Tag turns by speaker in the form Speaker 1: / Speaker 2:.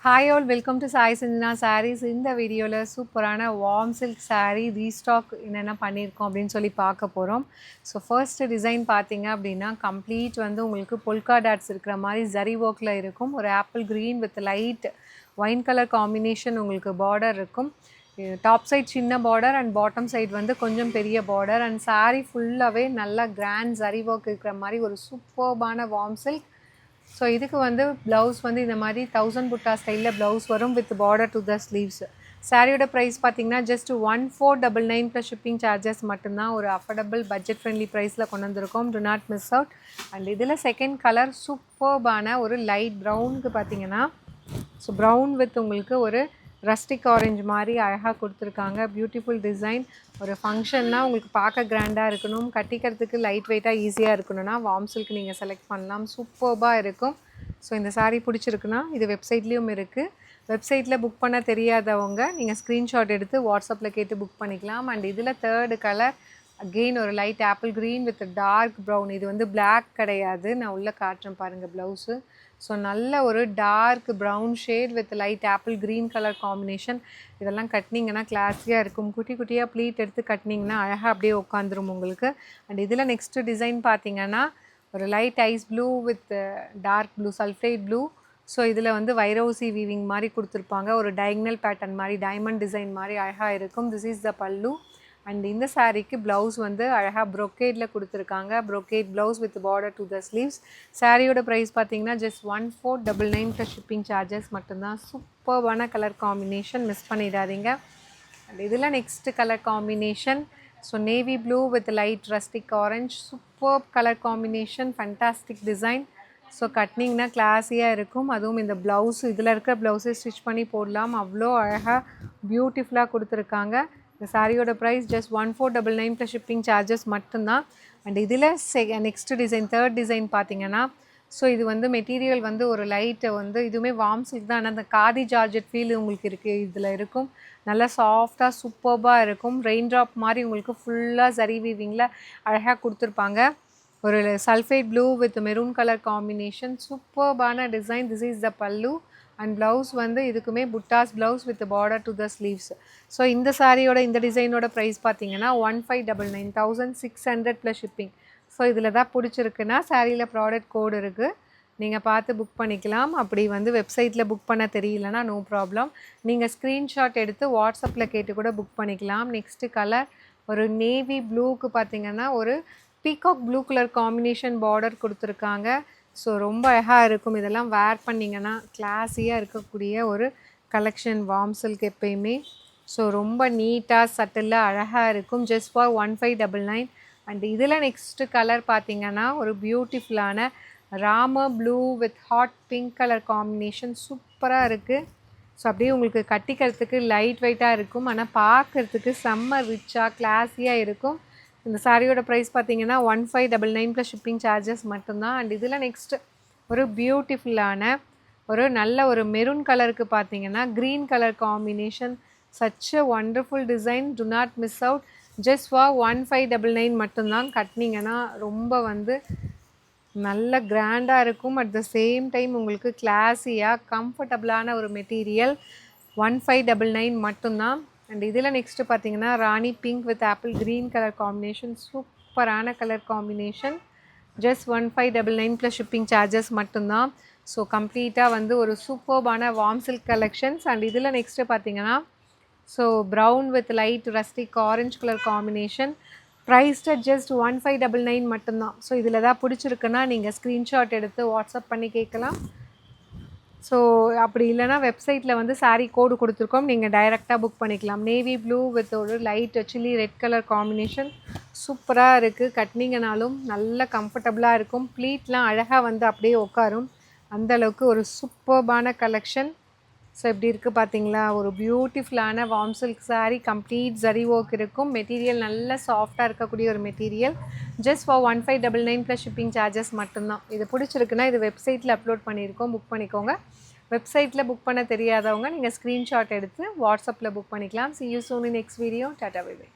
Speaker 1: Hi all, welcome to Sai Sanjana Sarees. இந்த வீடியோவில் சூப்பரான வார்ம் சில்க் saree ரீஸ்டாக் என்னென்ன பண்ணியிருக்கோம் அப்படின்னு சொல்லி பார்க்க போகிறோம். ஸோ ஃபர்ஸ்ட் டிசைன் பார்த்தீங்க அப்படின்னா கம்ப்ளீட் வந்து உங்களுக்கு பொல்கா டாட்ஸ் இருக்கிற மாதிரி ஜரி ஒர்க்கில் இருக்கும். ஒரு apple green with light wine colour combination உங்களுக்கு பார்டர் இருக்கும். டாப் சைட் சின்ன பார்டர் அண்ட் பாட்டம் சைட் வந்து கொஞ்சம் பெரிய பார்டர் அண்ட் saree ஃபுல்லாகவே நல்லா கிராண்ட் ஜரி ஒர்க் இருக்கிற மாதிரி ஒரு சூப்பர்பான வார்ம் சில்க். ஸோ இதுக்கு வந்து ப்ளவுஸ் வந்து இந்த மாதிரி 1000 புட்டா ஸ்டைலில் ப்ளவுஸ் வரும் with border to the sleeves. சாரியோட ப்ரைஸ் பார்த்தீங்கன்னா ஜஸ்ட் 1499 ப்ளஸ் ஷிப்பிங் சார்ஜஸ் மட்டும்தான். ஒரு அஃபோர்டபுள் பட்ஜெட் ஃப்ரெண்ட்லி ப்ரைஸில் கொண்டு வந்திருக்கோம். To not miss out. And இதில் செகண்ட் கலர் சூப்பர்பான ஒரு லைட் ப்ரௌனுக்கு பார்த்தீங்கன்னா ஸோ ப்ரௌன் வித் உங்களுக்கு ஒரு ரஸ்டிக் ஆரஞ்சு மாதிரி அழகாக கொடுத்துருக்காங்க. Beautiful design. ஒரு ஃபங்க்ஷன்னா உங்களுக்கு பார்க்க கிராண்டாக இருக்கணும், கட்டிக்கிறதுக்கு லைட் வெயிட்டாக ஈஸியாக இருக்கணும்னா வார்ம் சில்க் நீங்கள் செலக்ட் பண்ணலாம். சூப்பர்பாக இருக்கும். ஸோ இந்த சாரீ பிடிச்சிருக்குன்னா இது வெப்சைட்லேயும் இருக்குது. வெப்சைட்டில் புக் பண்ண தெரியாதவங்க நீங்கள் ஸ்க்ரீன்ஷாட் எடுத்து வாட்ஸ்அப்பில் கேட்டு புக் பண்ணிக்கலாம். அண்ட் இதில் தேர்டு கலர் அகெயின் ஒரு light apple green with dark brown. இது வந்து பிளாக் கிடையாது, நான் உள்ளே காட்டுறேன் பாருங்கள் ப்ளவுஸு. ஸோ நல்ல ஒரு dark brown shade with light apple green colour combination. இதெல்லாம் கட்டினீங்கன்னா கிளாஸியாக இருக்கும். குட்டி குட்டியாக ப்ளீட் எடுத்து கட்டினீங்கன்னா அழகாக அப்படியே உட்காந்துரும் உங்களுக்கு. அண்ட் இதில் நெக்ஸ்ட்டு டிசைன் பார்த்தீங்கன்னா ஒரு light ice blue with dark blue sulphate blue. So இதில் வந்து வைரோசி வீவிங் மாதிரி கொடுத்துருப்பாங்க. ஒரு டயக்னல் பேட்டர்ன் மாதிரி டைமண்ட் டிசைன் மாதிரி அழகாக இருக்கும். This is the pallu. And இந்த சாரீக்கு ப்ளவுஸ் வந்து அழகாக ப்ரொக்கேடில் கொடுத்துருக்காங்க. Brocade blouse with border to the sleeves. சாரியோட ப்ரைஸ் பார்த்தீங்கன்னா ஜஸ்ட் 1499 ப்ளஸ் ஷிப்பிங் சார்ஜஸ் மட்டும்தான். சூப்பர்பான கலர் காம்பினேஷன், மிஸ் பண்ணிடாதீங்க. அண்ட் இதில் next colour combination so navy blue with light rustic orange. Super colour combination, fantastic design. So கட்டினிங்கன்னா கிளாஸியாக இருக்கும். அதுவும் இந்த ப்ளவுஸ் இதில் இருக்கிற ப்ளவுஸை ஸ்டிச் பண்ணி போடலாம். அவ்வளோ அழகாக பியூட்டிஃபுல்லாக கொடுத்துருக்காங்க. இந்த சாரியோட price just 1499 plus shipping charges மட்டும்தான். அண்ட் இதில் நெக்ஸ்ட் டிசைன் தேர்ட் டிசைன் பார்த்தீங்கன்னா ஸோ இது வந்து மெட்டீரியல் வந்து ஒரு லைட்டை வந்து இதுவுமே வார்ம் சில்க் தான். ஆனால் அந்த காதி ஜார்ஜெட் ஃபீல் உங்களுக்கு இருக்குது இதில் இருக்கும். நல்லா சாஃப்டாக சூப்பர்பாக இருக்கும். ரெயின் ட்ராப் மாதிரி உங்களுக்கு ஃபுல்லாக சரி வீவிங்கில் அழகாக கொடுத்துருப்பாங்க. ஒரு sulphate blue with maroon colour combination. சூப்பர்பான design. This is the pallu. And blouse வந்து இதுக்குமே buttas blouse with border to the sleeves. So இந்த சாரியோட இந்த டிசைனோட ப்ரைஸ் பார்த்தீங்கன்னா 1599 1600 ப்ளஸ் ஷிப்பிங். ஸோ இதில் தான் பிடிச்சிருக்குன்னா சாரியில் ப்ராடக்ட் கோடு இருக்குது, நீங்கள் பார்த்து புக் பண்ணிக்கலாம். அப்படி வந்து வெப்சைட்டில் புக் பண்ண தெரியலனா நோ ப்ராப்ளம், நீங்கள் ஸ்க்ரீன்ஷாட் எடுத்து வாட்ஸ்அப்பில் கேட்டு கூட புக் பண்ணிக்கலாம். நெக்ஸ்ட்டு கலர் ஒரு நேவி ப்ளூக்கு பார்த்தீங்கன்னா ஒரு peacock blue colour combination border கொடுத்துருக்காங்க. ஸோ ரொம்ப அழகாக இருக்கும். இதெல்லாம் வேர் பண்ணிங்கன்னா கிளாஸியாக இருக்கக்கூடிய ஒரு கலெக்ஷன் வார்ம் சில்க் எப்பயுமே. ஸோ ரொம்ப நீட்டாக சட்டிலாக அழகாக இருக்கும். Just for 1599. அண்ட் இதில் நெக்ஸ்ட்டு கலர் பார்த்திங்கன்னா ஒரு பியூட்டிஃபுல்லான Rama blue with hot pink colour combination. சூப்பராக இருக்குது. ஸோ அப்படியே உங்களுக்கு கட்டிக்கிறதுக்கு லைட் வெயிட்டாக இருக்கும், ஆனால் பார்க்குறதுக்கு செம்ம ரிச்சாக கிளாஸியாக இருக்கும். இந்த சாரியோட ப்ரைஸ் பார்த்தீங்கன்னா 1599 ப்ளஸ் ஷிப்பிங் சார்ஜஸ் மட்டும்தான். அண்ட் இதில் நெக்ஸ்ட்டு ஒரு பியூட்டிஃபுல்லான ஒரு நல்ல ஒரு மெரூன் கலருக்கு பார்த்தீங்கன்னா green colour combination. Such a wonderful design. To not miss out. Just for 1599 மட்டும்தான். கட்டினீங்கன்னா ரொம்ப வந்து நல்ல கிராண்டாக இருக்கும். அட் த சேம் டைம் உங்களுக்கு கிளாஸியாக கம்ஃபர்டபுளான ஒரு மெட்டீரியல். 1599 மட்டும்தான். அண்ட் இதில் நெக்ஸ்ட்டு பார்த்தீங்கன்னா rani pink with apple green colour combination. சூப்பரான colour combination. Just 1599 plus shipping charges மட்டும்தான். ஸோ கம்ப்ளீட்டாக வந்து ஒரு சூப்பர்பான வார்ம் சில்க் கலெக்ஷன்ஸ். அண்ட் இதில் நெக்ஸ்ட்டு பார்த்தீங்கன்னா so brown with light rustic orange colour combination. Priced just 1599 மட்டும்தான். ஸோ இதில் தான் பிடிச்சிருக்குன்னா நீங்கள் ஸ்க்ரீன்ஷாட் எடுத்து வாட்ஸ்அப் பண்ணி கேட்கலாம். ஸோ அப்படி இல்லைனா வெப்சைட்டில் வந்து சாரீ கோடு கொடுத்துருக்கோம், நீங்கள் டைரெக்டாக புக் பண்ணிக்கலாம். நேவி ப்ளூ வித் ஒரு light chilli red colour combination. சூப்பராக இருக்குது. கட்டினீங்கனாலும் நல்ல கம்ஃபர்டபுளாக இருக்கும். ப்ளீட்லாம் அழகாக வந்து அப்படியே உட்காரும். அந்தளவுக்கு ஒரு சூப்பர்பான கலெக்ஷன். ஸோ எப்படி இருக்குது பார்த்தீங்களா? ஒரு பியூட்டிஃபுல்லான warm silk sari. Complete zari work இருக்கும். மெட்டீரியல் நல்ல சாஃப்டாக இருக்கக்கூடிய ஒரு material. Just for 1599 plus shipping charges மட்டும்தான். இது பிடிச்சிருக்குன்னா இது வெப்சைட்டில் அப்லோட் பண்ணியிருக்கோம், புக் பண்ணிக்கோங்க. வெப்சைட்டில் புக் பண்ண தெரியாதவங்க நீங்கள் ஸ்க்ரீன்ஷாட் எடுத்து வாட்ஸ்அப்பில் புக் பண்ணிக்கலாம். See you soon in next video. Tata bye bye.